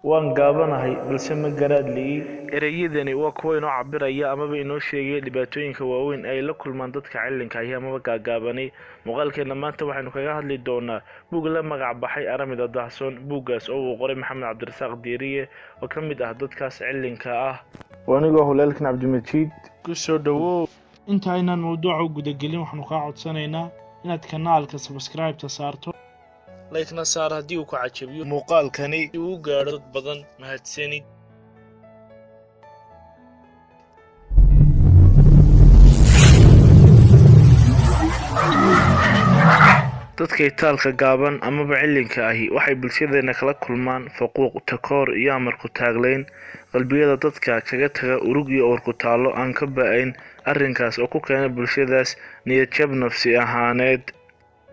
waan gaabanahay balse ma garaad li'i. Ereyadani waa kuwa inoo cabiraya amaba inoo sheegaya dhibaatooyinka waaweyn ay la kulmaan dadka cillinka ahi amaba gaagaabanay. Muuqaalkeena maanta waxaynu kaga hadli doonaa buug la magac baxay Aramida Dahsoon. Buuggaas oo uu qoray Maxamed Cabdirasaaq Diiriye oo ka mid ah dadkaas cillinka ah. Wanigoo Hulaalkan Cabdimajiid ku soo dhawow. inta aynaan mawduuca u gudagelin waxaanu kaa codsanaynaa inaad kanaalka subscribe-ta saarto like-na saar haddii uu ku cajabiyo muuqaalkani si uu gaadho dad badan. Mahadsanid. dadka itaalka gaaban amaba cillinka ahi waxay bulshadeena kala kulmaan faquuq, takoor iyo amar ku taagleyn. qalbiyada dadka kaga taga urug iyo uur ku taalo aan ka ba'ayn. arrinkaas oo ku keena bulshadaas niyad jab nafsi ahaaneed.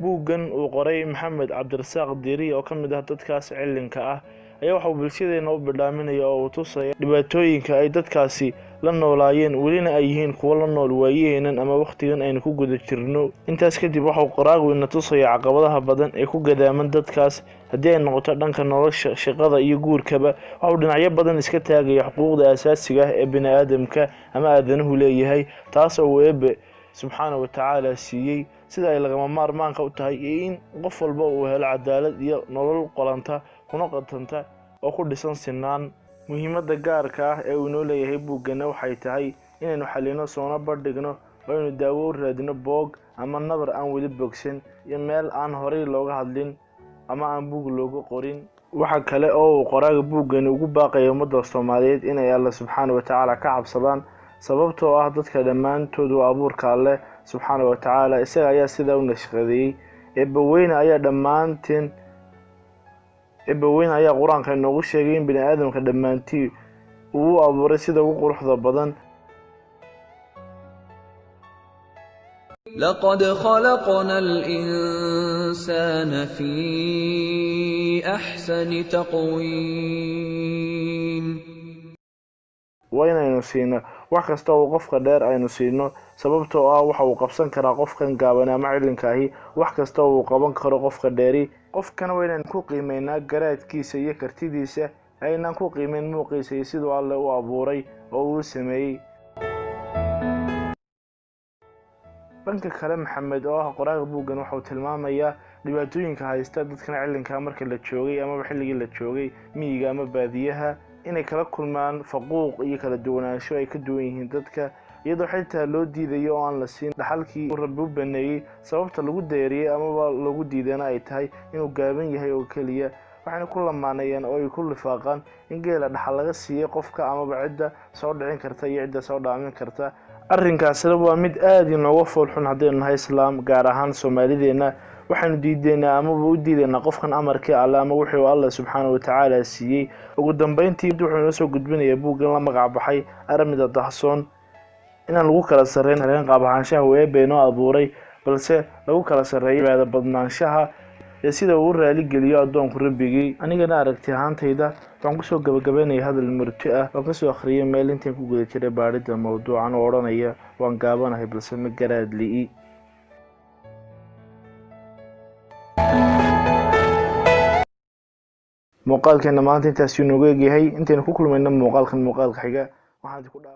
buuggan uu qoray Maxamed Cabdirasaaq Diiriye oo ka mid ah dadkaas cillinka ah ayaa waxa uu bulshadeena u bidhaaminaya oo uu tusaya dhibaatooyinka ay dadkaasi la noolaayeen, welina ay yihiin kuwo la nool waayaheenan ama waqtigan aynu ku guda jirno. intaas kadib waxa uu qoraagu tusaya caqabadaha badan ee ku gadaaman dadkaas haddii ay noqoto dhanka nolosha, shaqada iyo guurkaba. waxa uu dhinacyo badan iska taagaya xuquuqda aasaasiga ah ee bini'aadamka ama aadanuhu leeyahay, taas oo uu Eebbe subxaanahu wa tacaala siiyey sida ay lagama maarmaanka u tahay iyo in qof walba uu helo cadaalad iyo nolol qolanta kuna qatanta oo ku dhisan sinaan. muhiimadda gaarka ah ee uu inoo leeyahay buuggana waxay tahay inaynu xallino soona bandhigno oo aynu daawo u raadino boog ama nabar aan weli bogsan iyo meel aan horey looga hadlin ama aan buug looga qorin. waxa kale oo uu qoraaga buuggani ugu baaqaya ummadda Soomaaliyeed inay Alle subxaanahu wa tacaala ka cabsadaan, sababtoo ah dadka dhammaantood waa abuurka Alle subxaanahu wa tacaala. isaga ayaa sidaa u nashqadeeyey. eebbaweyne ayaa qur-aanka inoogu sheegay in bini'aadamka dhammaantii uu u abuuray sida ugu quruxda badan. لقد خلقنا الإنسان في أحسن تقويم. waynaynu siino wax kasta oo qofka dheer aynu siino, sababtoo ah waxa uu qabsan karaa qofkan gaaban ama cillinka ahi wax kasta oo uu qaban karo qofka dheeri. qofkana waynaynu ku qiimeynaa garaadkiisa iyo kartidiisa, aynaan ku qiimeyn muuqiisa iyo siduu Alle u abuuray oo uu sameeyey. dhanka kale Maxamed oo ah qoraaga buuggan waxa uu tilmaamayaa dhibaatooyinka haysta dadkan cillinka marka la joogay amaba xilligii la joogay miyiga ama baadiyaha, inay kala kulmaan faquuq iyo kala duwanaansho ay ka duwan yihiin dadka, iyadoo xitaa loo diidayo oo aan la siin dhaxalkii uu Rabbi u baneeyey. sababta lagu deeriyey amaba lagu diidana ay tahay inuu gaaban yahay oo keliya. waxayna ku lamaanayaan oo ay ku lifaaqaan in geela dhaxal laga siiyey qofka amaba cidda soo dhicin karta iyo cidda soo dhaamin karta. arrinkaasna waa mid aad inooga foolxun haddaynu nahay islaam, gaar ahaan Soomaalideena. waxaynu diidaynaa amaba u diidaynaa qofkan amarkii Alle ama wuxuu Alle subxaanahu wa tacaala siiyey. ugu dambeyntii wuxuu inoo soo gudbinayaa buuggan la magac baxay Aramida Dahsoon inaan lagu kala sarreyn qaab ahaanshaha uu Eebbe inoo abuuray, balse lagu kala sarreeyo cibaado badnaanshaha ee sida uu raali geliyo addoonku Rabbigii. anigana aragti ahaantayda waxaan kusoo gabagabeynaya hadal murti ah oo kasoo akhriyay meel intaan ku guda jiray baadhida mawduucan oo odhanaya waan gaabanahay balse ma garaad li'i. muuqaalkeena maanta intaas inoogu egyahay. intaynu ku kulmayno muuqaalka xiga waxaan idinku dhaaf